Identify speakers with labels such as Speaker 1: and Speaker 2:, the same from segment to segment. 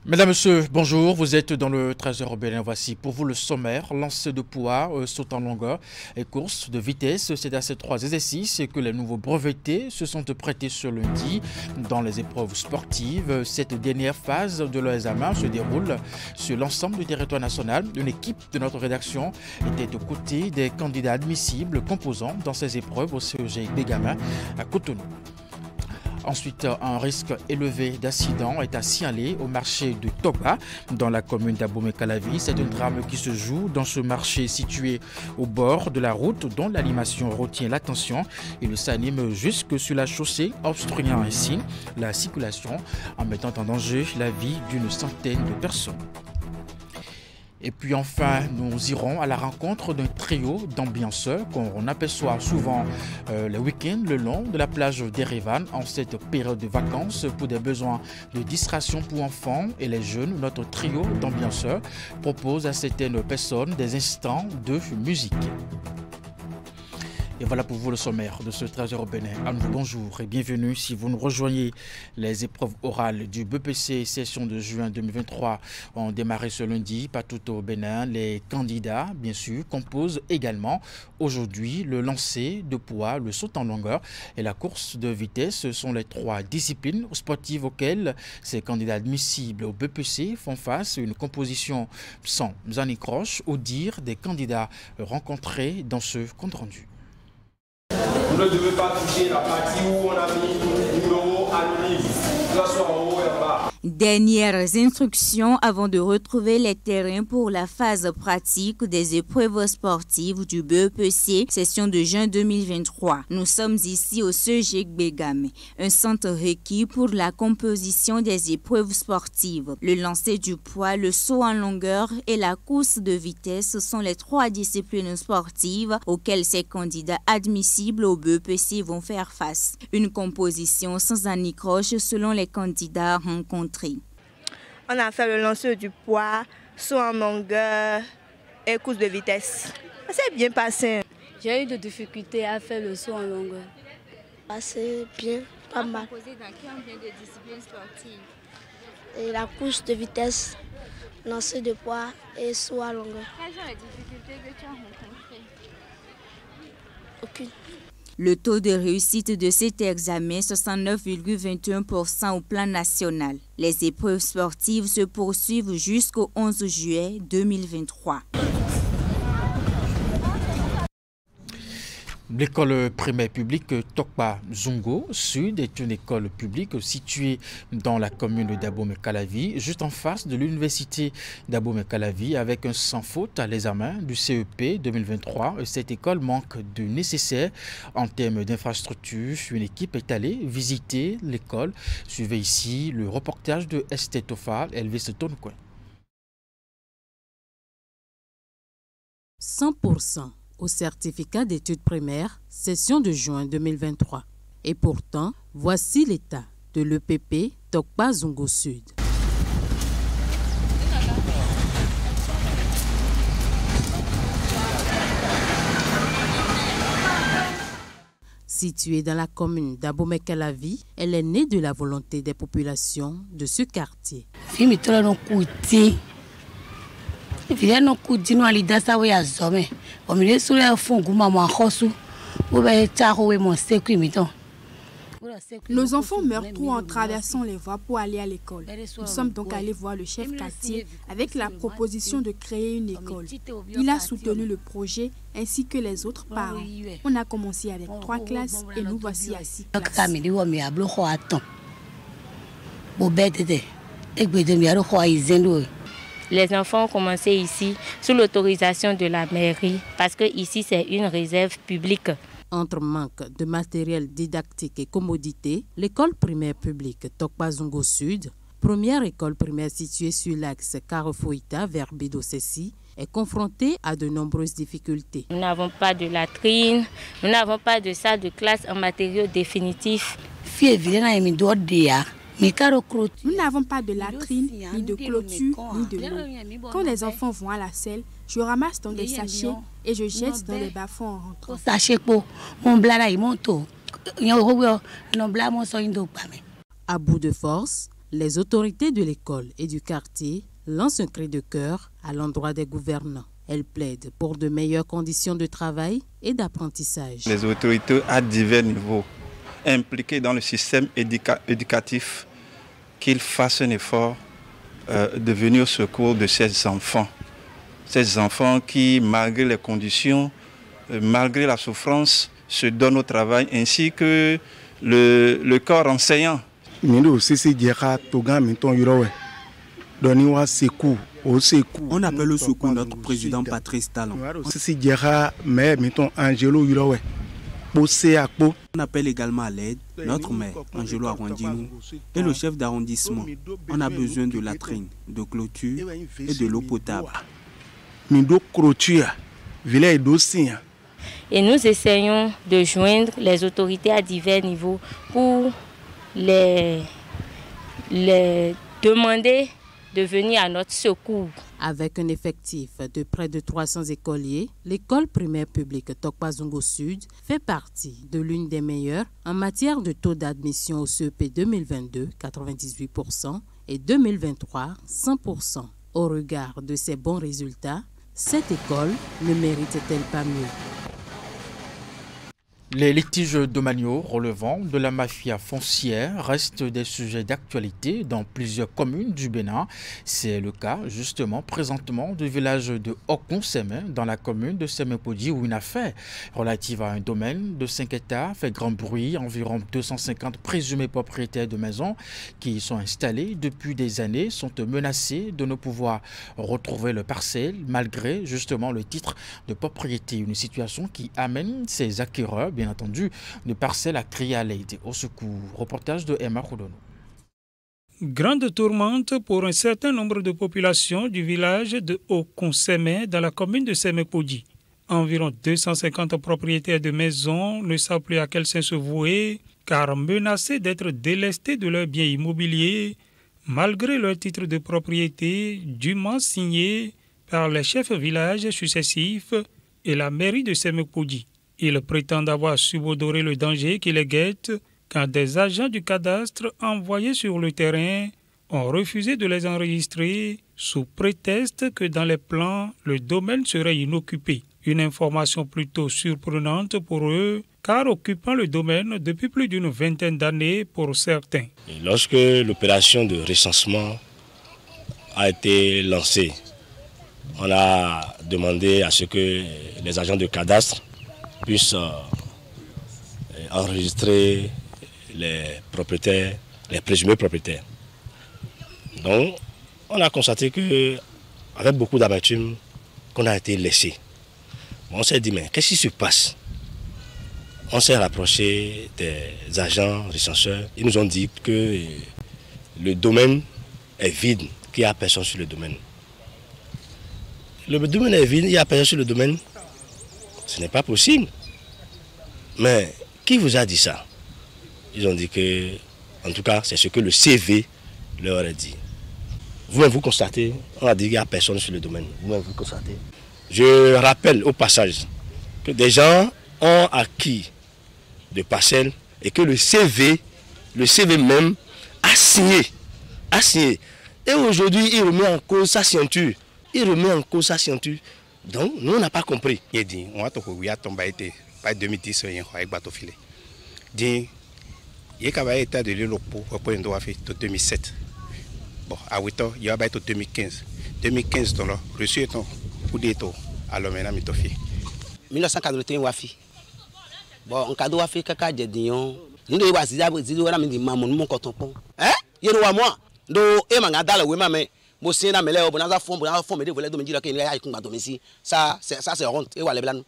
Speaker 1: Mesdames, Messieurs, bonjour. Vous êtes dans le 13h Bénin. Voici pour vous le sommaire. Lancer de poids, saut en longueur et course de vitesse. C'est à ces trois exercices que les nouveaux brevetés se sont prêtés ce lundi dans les épreuves sportives. Cette dernière phase de leur examen se déroule sur l'ensemble du territoire national. Une équipe de notre rédaction était aux côtés des candidats admissibles composant dans ces épreuves au CEG Bégamin à Cotonou. Ensuite, un risque élevé d'accident est à signaler au marché de Tokba, dans la commune d'Abomey-Calavi. C'est un drame qui se joue dans ce marché situé au bord de la route dont l'animation retient l'attention. Il s'anime jusque sur la chaussée, obstruant ainsi la circulation en mettant en danger la vie d'une centaine de personnes. Et puis enfin, nous irons à la rencontre d'un trio d'ambianceurs qu'on aperçoit souvent les week-ends le long de la plage d'Erevan en cette période de vacances pour des besoins de distraction pour enfants et les jeunes. Notre trio d'ambianceurs propose à certaines personnes des instants de musique. Et voilà pour vous le sommaire de ce 13h Bénin. À nouveau, bonjour et bienvenue. Si vous nous rejoignez, les épreuves orales du BPC session de juin 2023 ont démarré ce lundi partout au Bénin. Les candidats, bien sûr, composent également aujourd'hui le lancer de poids, le saut en longueur et la course de vitesse. Ce sont les trois disciplines sportives auxquelles ces candidats admissibles au BPC font face. Une composition sans anicroche au dire des candidats rencontrés dans ce compte rendu.
Speaker 2: Vous ne devez pas toucher la partie où on a mis le numéro anonyme, que ce soit en haut et en bas.
Speaker 3: Dernières instructions avant de retrouver les terrains pour la phase pratique des épreuves sportives du BEPC, session de juin 2023. Nous sommes ici au CEG Bégamin, un centre requis pour la composition des épreuves sportives. Le lancer du poids, le saut en longueur et la course de vitesse sont les trois disciplines sportives auxquelles ces candidats admissibles au BEPC vont faire face. Une composition sans anicroche selon les candidats rencontrés.
Speaker 4: On a fait le lancer du poids, saut en longueur et course de vitesse. Ça s'est bien passé.
Speaker 5: J'ai eu des difficultés à faire le saut en longueur.
Speaker 6: Passé bien, pas mal.
Speaker 3: Composé dans combien de disciplines sportives?
Speaker 6: Et la course de vitesse, lancer de poids et saut à longueur.
Speaker 3: Quelles sont les difficultés que tu as rencontrées?
Speaker 6: Aucune.
Speaker 3: Le taux de réussite de cet examen, 69,21% au plan national. Les épreuves sportives se poursuivent jusqu'au 11 juillet 2023.
Speaker 1: L'école primaire publique Tokba Zungo Sud est une école publique située dans la commune d'Abomey-Calavi, juste en face de l'université d'Abomey-Calavi, avec un sans faute à l'examen du CEP 2023. Cette école manque de nécessaire en termes d'infrastructures. Une équipe est allée visiter l'école. Suivez ici le reportage de Esther Tofal, Elvis Tonoukouen.
Speaker 7: 100% au certificat d'études primaires, session de juin 2023. Et pourtant, voici l'état de l'EPP Tokba Zungo Sud. Située dans la commune d'Abomey-Calavi, elle est née de la volonté des populations de ce quartier.
Speaker 8: Nos enfants meurent trop en traversant les voies pour aller à l'école. Nous sommes donc allés voir le chef quartier avec la proposition de créer une école. Il a soutenu le projet ainsi que les autres parents. On a commencé avec 3 classes et nous voici à 6 classes.
Speaker 9: Les enfants ont commencé ici sous l'autorisation de la mairie parce que ici c'est une réserve publique.
Speaker 7: Entre manque de matériel didactique et commodité, l'école primaire publique Tokba Zungo Sud, première école primaire située sur l'axe Carrefourita vers Bidosessi, est confrontée à de nombreuses difficultés.
Speaker 9: Nous n'avons pas de latrine, nous n'avons pas de salle de classe en matériaux définitifs.
Speaker 8: Nous n'avons pas de latrine, ni de clôture, ni de l'eau. Quand les enfants vont à la selle, je ramasse dans des sachets et je jette dans les bas-fonds en rentrant.
Speaker 7: À bout de force, Les autorités de l'école et du quartier lancent un cri de cœur à l'endroit des gouvernants. Elles plaident pour de meilleures conditions de travail et d'apprentissage.
Speaker 10: Les autorités à divers niveaux impliquées dans le système éducatif, qu'ils fassent un effort de venir au secours de ces enfants. Ces enfants qui, malgré les conditions, malgré la souffrance, se donnent au travail, ainsi que le corps enseignant.
Speaker 11: On appelle au secours notre président Patrice Talon. On appelle également à l'aide notre maire, Angelo Arwandinou, et le chef d'arrondissement. On a besoin de latrines, de clôtures et de l'eau potable.
Speaker 9: Et nous essayons de joindre les autorités à divers niveaux pour les demander de venir à notre secours.
Speaker 7: Avec un effectif de près de 300 écoliers, l'école primaire publique Tokpa-Zungo Sud fait partie de l'une des meilleures en matière de taux d'admission au CEP 2022, 98%, et 2023, 100%. Au regard de ces bons résultats, cette école ne mérite-t-elle pas mieux?
Speaker 1: Les litiges domaniaux relevant de la mafia foncière restent des sujets d'actualité dans plusieurs communes du Bénin. C'est le cas justement présentement du village de Okonseme dans la commune de Semepodi où une affaire relative à un domaine de 5 hectares fait grand bruit. Environ 250 présumés propriétaires de maisons qui y sont installés depuis des années sont menacés de ne pouvoir retrouver leur parcelle malgré justement le titre de propriété. Une situation qui amène ces acquéreurs bien entendu de parcelles à crier à l'aide. Au secours, reportage de Emma Koudono.
Speaker 12: Grande tourmente pour un certain nombre de populations du village de Okonseme dans la commune de Semepodi. Environ 250 propriétaires de maisons ne savent plus à quel saint se vouer car menacés d'être délestés de leurs biens immobiliers malgré leur titre de propriété dûment signé par les chefs villages successifs et la mairie de Semepodi. Ils prétendent avoir subodoré le danger qui les guette quand des agents du cadastre envoyés sur le terrain ont refusé de les enregistrer sous prétexte que dans les plans, le domaine serait inoccupé. Une information plutôt surprenante pour eux, car occupant le domaine depuis plus d'une vingtaine d'années pour certains.
Speaker 13: Et lorsque l'opération de recensement a été lancée, on a demandé à ce que les agents de cadastre puissent enregistrer les propriétaires, les présumés propriétaires. Donc, on a constaté qu'avec beaucoup d'amertume, qu'on a été laissé. On s'est dit, mais qu'est-ce qui se passe? On s'est rapproché des agents recenseurs. Ils nous ont dit que le domaine est vide, qu'il n'y a personne sur le domaine. Le domaine est vide, il n'y a personne sur le domaine. Ce n'est pas possible. Mais qui vous a dit ça? Ils ont dit que, en tout cas, c'est ce que le CV leur a dit. Vous-même vous constatez, on a dit qu'il n'y a personne sur le domaine. Vous-même vous constatez. Je rappelle au passage que des gens ont acquis des parcelles et que le CV même a signé. Et aujourd'hui, il remet en cause sa ceinture. Donc, nous, on n'a pas compris.
Speaker 14: Il dit, on va te dire, on va te pas 2010, il y a un bateau filé. Dit, il y a un état de l'île pour 2007. Bon, à 8 ans, il y a un 2015. 2015, on a reçu un coup d'état. Alors maintenant, il y a
Speaker 15: 1941 wafi. Bon, on cadeau wafi kaka jedion. Nous devons voir si vous avez dit maman mon coton. Hein? Il y a moi. Do e manga dala we mame. Mo sina mele o bonaza fond me de voler do me dire que il y a un domicile. Ça c'est honte et wala blan.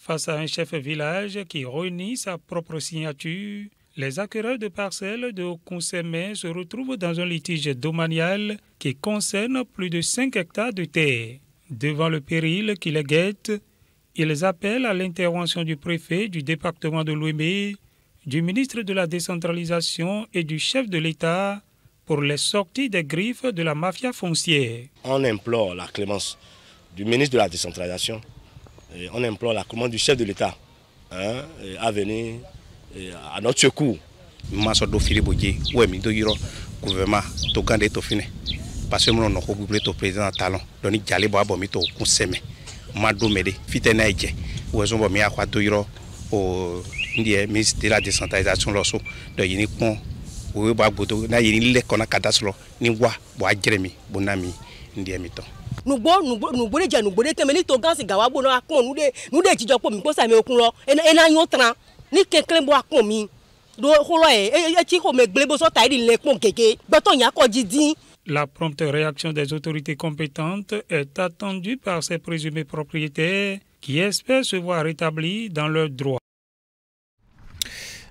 Speaker 12: Face à un chef village qui renie sa propre signature, les acquéreurs de parcelles de Okonseme se retrouvent dans un litige domanial qui concerne plus de 5 hectares de terre. Devant le péril qui les guette, ils appellent à l'intervention du préfet du département de l'Ouémé, du ministre de la décentralisation et du chef de l'État pour les sorties des griffes de la mafia foncière.
Speaker 13: On implore la clémence du ministre de la décentralisation, et on implore la clémence du chef de l'État à venir à notre secours.
Speaker 14: gouvernement Togan de Tofine. Parce que nous avons le président Talon. Donc, nous avons dit que nous avons Mado Mede, Fitenaïdje, où nous avons mis à quoi d'ouvrir au ministre de la décentralisation. Donc, nous avons dit que nous avons dit que nous avons dit que nous avons
Speaker 16: nous boulons déjà nous boulons mais ni Togan c'est gawa bono akon nous de jijo po mi ko sa mi okun lo e na yon tran ni kenken bo akon mi do holo e ti ko me glebo so ta ri le pon keke gboton yan ko jidin.
Speaker 12: La prompte réaction des autorités compétentes est attendue par ces présumés propriétaires qui espèrent se voir rétablis dans leurs droits.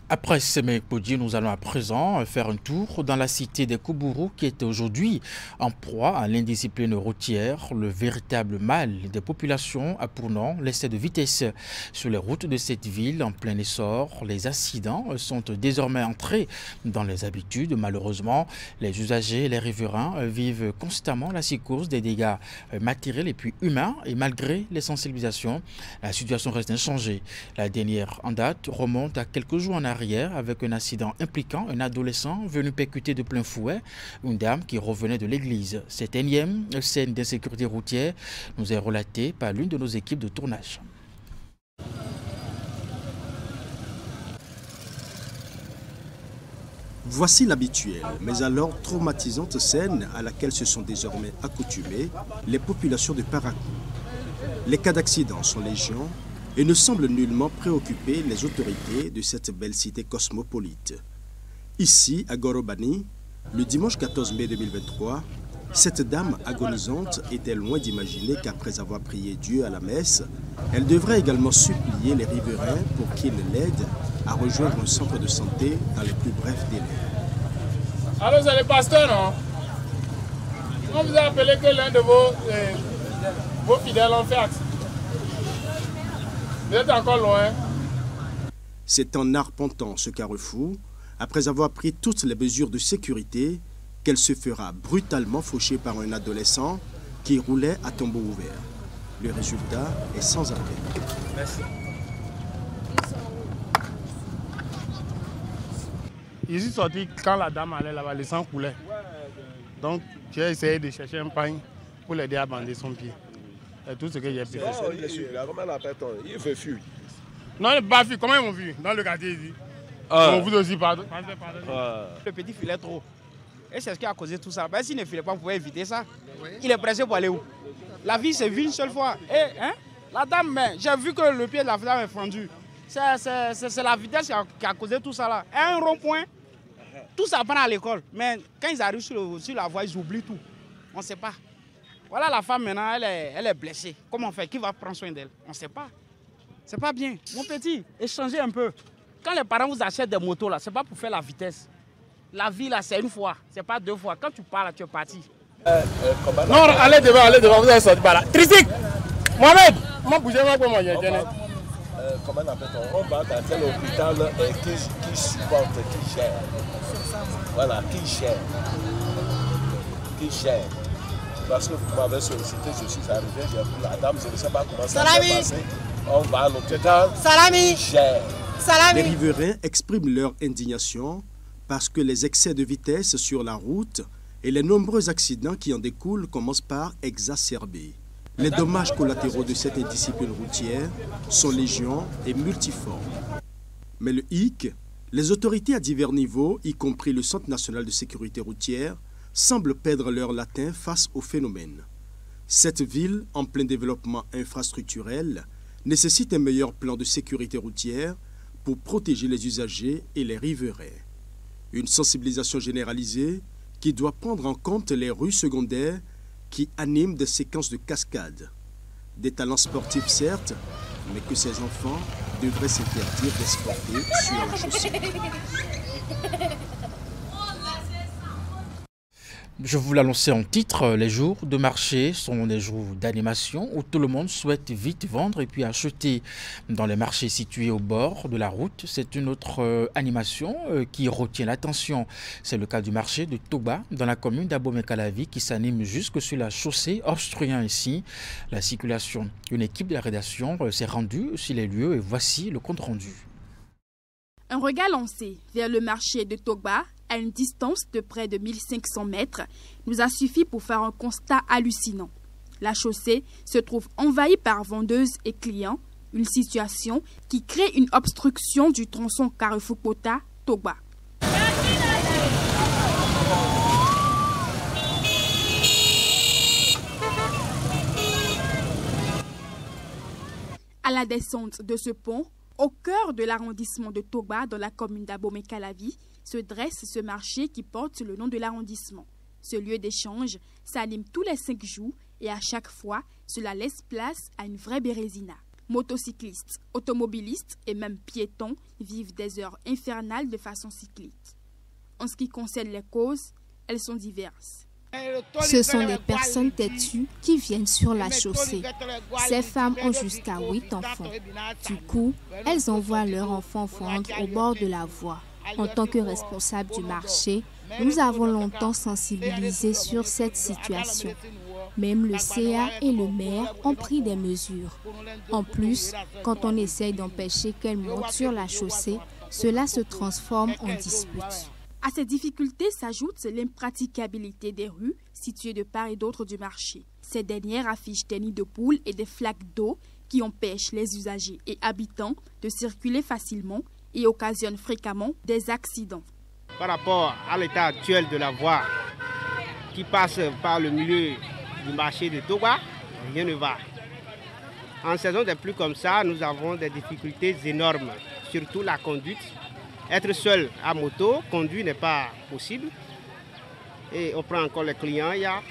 Speaker 1: Après Semekpodji, nous allons à présent faire un tour dans la cité des Koubourou qui est aujourd'hui en proie à l'indiscipline routière. Le véritable mal des populations a pour nom l'excès de vitesse. Sur les routes de cette ville en plein essor, les accidents sont désormais entrés dans les habitudes. Malheureusement, les usagers et les riverains vivent constamment la psychose des dégâts matériels et puis humains. Et malgré les sensibilisations, la situation reste inchangée. La dernière en date remonte à quelques jours en arrière avec un accident impliquant un adolescent venu percuter de plein fouet une dame qui revenait de l'église. Cette énième scène d'insécurité routière nous est relatée par l'une de nos équipes de tournage.
Speaker 17: Voici l'habituelle, mais alors traumatisante scène à laquelle se sont désormais accoutumées les populations de Parakou. Les cas d'accident sont légion et ne semble nullement préoccuper les autorités de cette belle cité cosmopolite. Ici, à Gorobani, le dimanche 14 mai 2023, cette dame agonisante était loin d'imaginer qu'après avoir prié Dieu à la messe, elle devrait également supplier les riverains pour qu'ils l'aident à rejoindre un centre de santé dans les plus brefs délais.
Speaker 18: Alors, c'est le pasteur, non? On vous a appelé que l'un de vos fidèles ont fait accident. Vous êtes encore loin.
Speaker 17: C'est en arpentant ce carrefour, après avoir pris toutes les mesures de sécurité, qu'elle se fera brutalement faucher par un adolescent qui roulait à tombeau ouvert. Le résultat est sans appel.
Speaker 18: Merci. Ils sont sortis quand la dame allait là-bas, le sang coulait. Donc j'ai essayé de chercher un pagne pour l'aider à bander son pied. Et tout ce que j'ai pu faire.
Speaker 19: Comment l'appelle-t-on? Il veut fuir.
Speaker 18: Non, il pas fuir. Comment ils m'ont vu? Dans le quartier ici. On vous aussi, pardon.
Speaker 20: Le petit filait trop. Et c'est ce qui a causé tout ça. Ben, s'il ne filait pas, vous pouvez éviter ça. Il est pressé pour aller où? La vie, c'est vu une seule fois. Et la dame, j'ai vu que le pied de la dame est fendu. C'est la vitesse qui a causé tout ça là. Et un rond-point, tout ça prend à l'école. Mais quand ils arrivent sur la voie, ils oublient tout. On ne sait pas. Voilà la femme maintenant, elle est blessée. Comment on fait? Qui va prendre soin d'elle? On ne sait pas. C'est pas bien. Mon petit, échangez un peu. Quand les parents vous achètent des motos là, c'est pas pour faire la vitesse. La vie là, c'est une fois, c'est pas deux fois. Quand tu pars là, tu es parti.
Speaker 18: Non, allez devant, vous allez sortir par là. Trisik, Mohamed, moi bougez moi pour moi.
Speaker 19: Comment on appelle-t-on? On va dans tel hôpital qui supporte, qui gère. Voilà, qui gère. Parce que vous m'avez sollicité, je suis arrivé, j'ai pris la dame, je ne sais pas comment ça s'est passé. On va à l'hôpital.
Speaker 17: Les riverains expriment leur indignation parce que les excès de vitesse sur la route et les nombreux accidents qui en découlent commencent par exacerber. Les dommages collatéraux de cette indiscipline routière sont légion et multiformes. Mais le hic, les autorités à divers niveaux, y compris le Centre national de sécurité routière, semblent perdre leur latin face au phénomène. Cette ville, en plein développement infrastructurel, nécessite un meilleur plan de sécurité routière pour protéger les usagers et les riverains. Une sensibilisation généralisée qui doit prendre en compte les rues secondaires qui animent des séquences de cascades. Des talents sportifs certes, mais que ces enfants devraient s'interdire d'exporter sur la chaussée.
Speaker 1: Je vous l'annonçais en titre, les jours de marché sont des jours d'animation où tout le monde souhaite vite vendre et puis acheter. Dans les marchés situés au bord de la route, c'est une autre animation qui retient l'attention. C'est le cas du marché de Toba dans la commune d'Abomey-Calavi qui s'anime jusque sur la chaussée, obstruant ainsi la circulation. Une équipe de la rédaction s'est rendue sur les lieux et voici le compte rendu.
Speaker 8: Un regard lancé vers le marché de Toba à une distance de près de 1500 mètres, nous a suffi pour faire un constat hallucinant. La chaussée se trouve envahie par vendeuses et clients, une situation qui crée une obstruction du tronçon Carrefour-Kota-Togba. À la descente de ce pont, au cœur de l'arrondissement de Togba, dans la commune d'Abomey-Calavi, se dresse ce marché qui porte le nom de l'arrondissement. Ce lieu d'échange s'anime tous les 5 jours et à chaque fois, cela laisse place à une vraie bérésina. Motocyclistes, automobilistes et même piétons vivent des heures infernales de façon cyclique. En ce qui concerne les causes, elles sont diverses.
Speaker 21: Ce sont des personnes têtues qui viennent sur la chaussée. Ces femmes ont jusqu'à 8 enfants. Du coup, elles envoient leurs enfants fondre au bord de la voie. En tant que responsables du marché, nous avons longtemps sensibilisé sur cette situation. Même le CA et le maire ont pris des mesures. En plus, quand on essaye d'empêcher qu'elles montent sur la chaussée, cela se transforme en dispute.
Speaker 8: À ces difficultés s'ajoute l'impraticabilité des rues situées de part et d'autre du marché. Ces dernières affichent des nids de poules et des flaques d'eau qui empêchent les usagers et habitants de circuler facilement et occasionnent fréquemment des accidents.
Speaker 20: Par rapport à l'état actuel de la voie qui passe par le milieu du marché de Togba, rien ne va. En saison des pluies comme ça, nous avons des difficultés énormes, surtout la conduite. Être seul à moto, conduire n'est pas possible. Et on prend encore les clients, il y a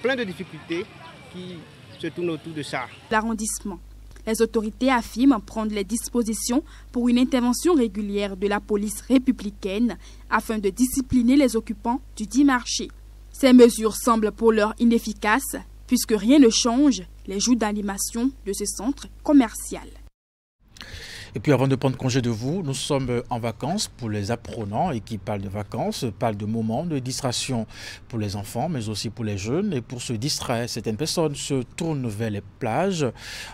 Speaker 20: plein de difficultés qui se tournent autour de ça.
Speaker 8: L'arrondissement. Les autorités affirment prendre les dispositions pour une intervention régulière de la police républicaine afin de discipliner les occupants du dit marché. Ces mesures semblent pour l'heure inefficaces puisque rien ne change les jours d'animation de ce centre commercial.
Speaker 1: Et puis avant de prendre congé de vous, nous sommes en vacances pour les apprenants et qui parlent de vacances, parlent de moments de distraction pour les enfants mais aussi pour les jeunes. Et pour se distraire, certaines personnes se tournent vers les plages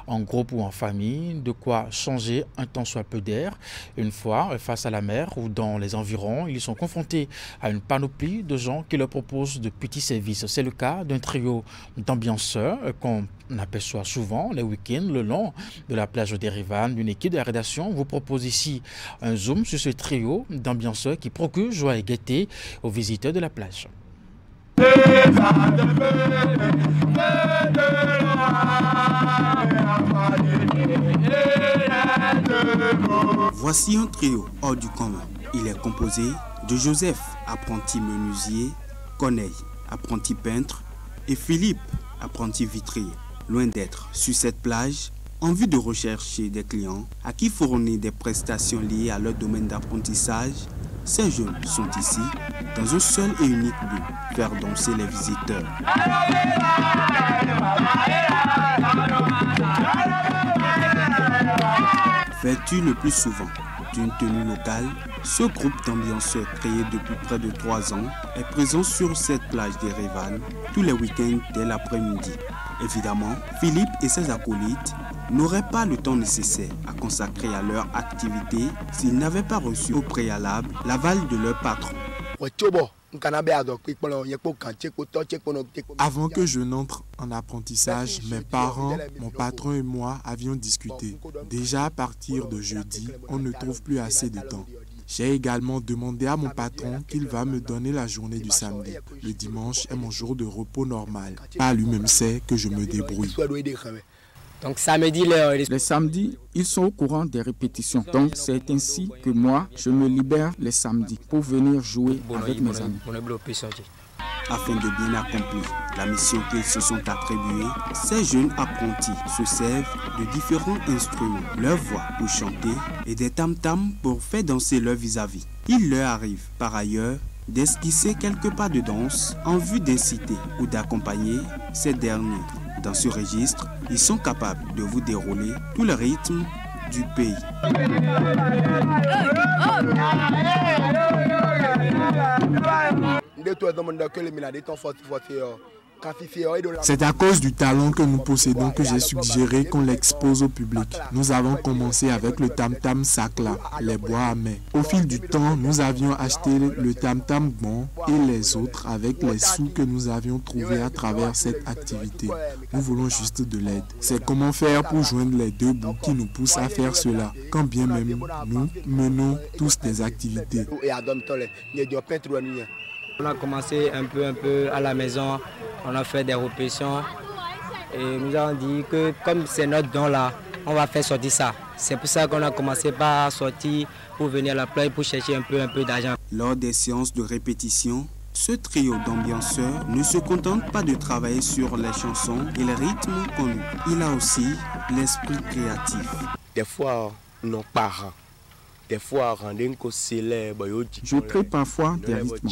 Speaker 1: en groupe ou en famille, de quoi changer un tant soit peu d'air. Une fois face à la mer ou dans les environs, ils sont confrontés à une panoplie de gens qui leur proposent de petits services. C'est le cas d'un trio d'ambianceurs qu'on aperçoit souvent les week-ends le long de la plage des Rivanes. Une équipe de la rédaction vous propose ici un zoom sur ce trio d'ambianceurs qui procure joie et gaieté aux visiteurs de la plage.
Speaker 11: Voici un trio hors du commun. Il est composé de Joseph, apprenti menuisier, Corneille, apprenti peintre, et Philippe, apprenti vitrier. Loin d'être sur cette plage, en vue de rechercher des clients à qui fournir des prestations liées à leur domaine d'apprentissage, ces jeunes sont ici dans un seul et unique but, faire danser les visiteurs. Vêtus le plus souvent d'une tenue locale, ce groupe d'ambianceurs créé depuis près de 3 ans est présent sur cette plage des Rivanes tous les week-ends dès l'après-midi. Évidemment, Philippe et ses acolytes n'auraient pas le temps nécessaire à consacrer à leur activité s'ils n'avaient pas reçu au préalable l'aval de leur patron.
Speaker 22: Avant que je n'entre en apprentissage, mes parents, mon patron et moi avions discuté. Déjà à partir de jeudi, on ne trouve plus assez de temps. J'ai également demandé à mon patron qu'il va me donner la journée du samedi. Le dimanche est mon jour de repos normal. Pas lui-même sait que je me débrouille.
Speaker 23: Donc samedi, les samedis, ils sont au courant des répétitions. Donc c'est ainsi que moi, je me libère les samedis pour venir jouer avec mes amis.
Speaker 11: Afin de bien accomplir la mission qu'ils se sont attribuée, ces jeunes apprentis se servent de différents instruments, leur voix pour chanter et des tam-tams pour faire danser leur vis-à-vis. Il leur arrive par ailleurs d'esquisser quelques pas de danse en vue d'inciter ou d'accompagner ces derniers. Dans ce registre, ils sont capables de vous dérouler tout le rythme du pays.
Speaker 22: C'est à cause du talent que nous possédons que j'ai suggéré qu'on l'expose au public. Nous avons commencé avec le tam-tam Sakla, les bois à main. Au fil du temps, nous avions acheté le tam-tam Gbon et les autres avec les sous que nous avions trouvés à travers cette activité. Nous voulons juste de l'aide. C'est comment faire pour joindre les deux bouts qui nous poussent à faire cela, quand bien même nous menons tous des activités.
Speaker 2: On a commencé un peu à la maison, on a fait des répétitions et nous avons dit que comme c'est notre don là, on va faire sortir ça. C'est pour ça qu'on a commencé par sortir pour venir à la plage pour chercher un peu d'argent.
Speaker 11: Lors des séances de répétition, ce trio d'ambianceurs ne se contente pas de travailler sur les chansons et les rythmes connus. Il a aussi l'esprit créatif.
Speaker 19: Des fois, nos parents, des fois,
Speaker 23: je crée parfois des rythmes.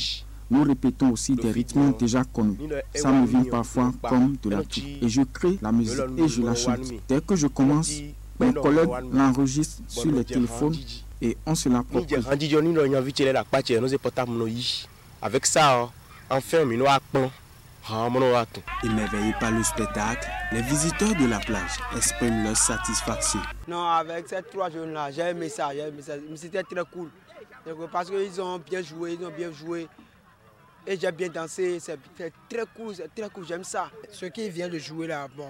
Speaker 23: Nous répétons aussi des rythmes déjà connus. Ça me vient parfois comme de la tout. Et je crée la musique et je la chante. Dès que je commence, mes collègues l'enregistrent sur les téléphones et on se l'approprie.
Speaker 19: Avec ça, enfin,
Speaker 11: émerveillés par le spectacle, les visiteurs de la plage expriment leur satisfaction.
Speaker 2: Non, avec ces trois jeunes-là, j'ai aimé ça. C'était très cool. Parce qu'ils ont bien joué, Et j'ai bien dansé, c'est très cool, j'aime ça.
Speaker 4: Ce qui vient de jouer là, bon,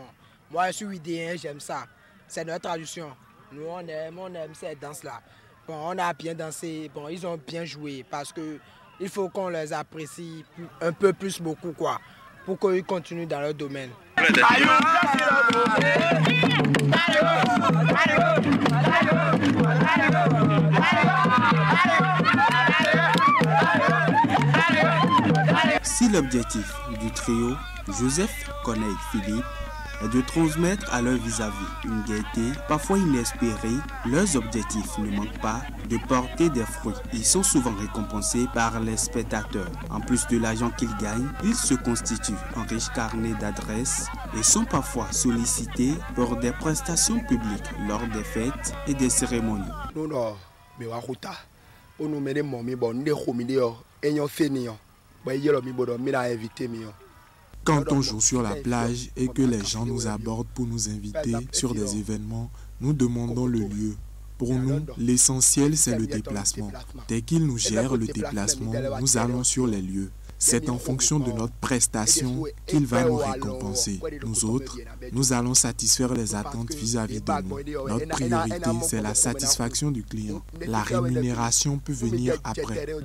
Speaker 4: moi je suis idéen, j'aime ça. C'est notre tradition. Nous on aime cette danse-là. Bon, on a bien dansé, bon, ils ont bien joué parce que il faut qu'on les apprécie un peu plus beaucoup quoi, pour qu'ils continuent dans leur domaine.
Speaker 11: Si l'objectif du trio Joseph, Corneille, Philippe est de transmettre à leur vis-à-vis une gaieté parfois inespérée, leurs objectifs ne manquent pas de porter des fruits. Ils sont souvent récompensés par les spectateurs. En plus de l'argent qu'ils gagnent, ils se constituent un riche carnet d'adresses et sont parfois sollicités pour des prestations publiques lors des fêtes et des cérémonies.
Speaker 22: Quand on joue sur la plage et que les gens nous abordent pour nous inviter sur des événements, nous demandons le lieu. Pour nous, l'essentiel, c'est le déplacement. Dès qu'ils nous gèrent le déplacement, nous allons sur les lieux. C'est en fonction de notre prestation qu'il va nous récompenser. Nous autres, nous allons satisfaire les attentes vis-à-vis de nous. Notre priorité, c'est la satisfaction du client. La rémunération peut venir après.
Speaker 11: Les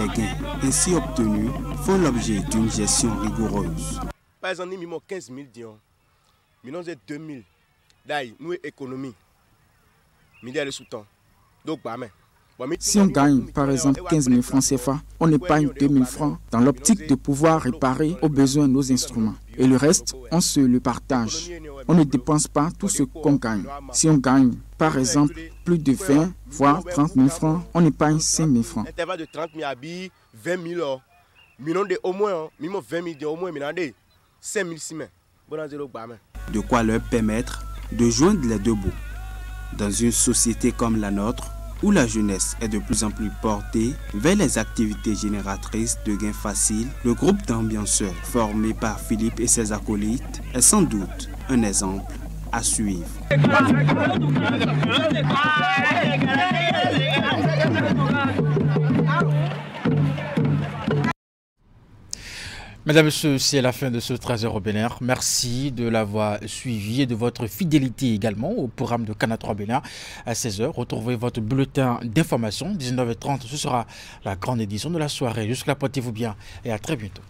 Speaker 11: gains ainsi obtenus font l'objet d'une gestion rigoureuse.
Speaker 19: Par exemple, nous avons 15 000 dions. Nous avons 2 000. Nous avons économie. Nous avons sous-temps. Donc,
Speaker 23: si on gagne par exemple 15 000 francs CFA, on épargne 2 000 francs dans l'optique de pouvoir réparer aux besoins nos instruments. Et le reste, on se le partage. On ne dépense pas tout ce qu'on gagne. Si on gagne par exemple plus de 20 voire 30 000 francs, on épargne 5 000 francs.
Speaker 19: Intervalle de 30 000 habits, 20 000 au moins 20 000 au moins 5 000 ciments.
Speaker 11: De quoi leur permettre de joindre les deux bouts. Dans une société comme la nôtre, où la jeunesse est de plus en plus portée vers les activités génératrices de gains faciles, le groupe d'ambianceurs formé par Philippe et ses acolytes est sans doute un exemple à suivre.
Speaker 1: Mesdames et messieurs, c'est la fin de ce 13h au Bénin. Merci de l'avoir suivi et de votre fidélité également au programme de Canal 3 Bénin. À 16h, retrouvez votre bulletin d'information. 19h30, ce sera la grande édition de la soirée. Jusque-là, portez-vous bien et à très bientôt.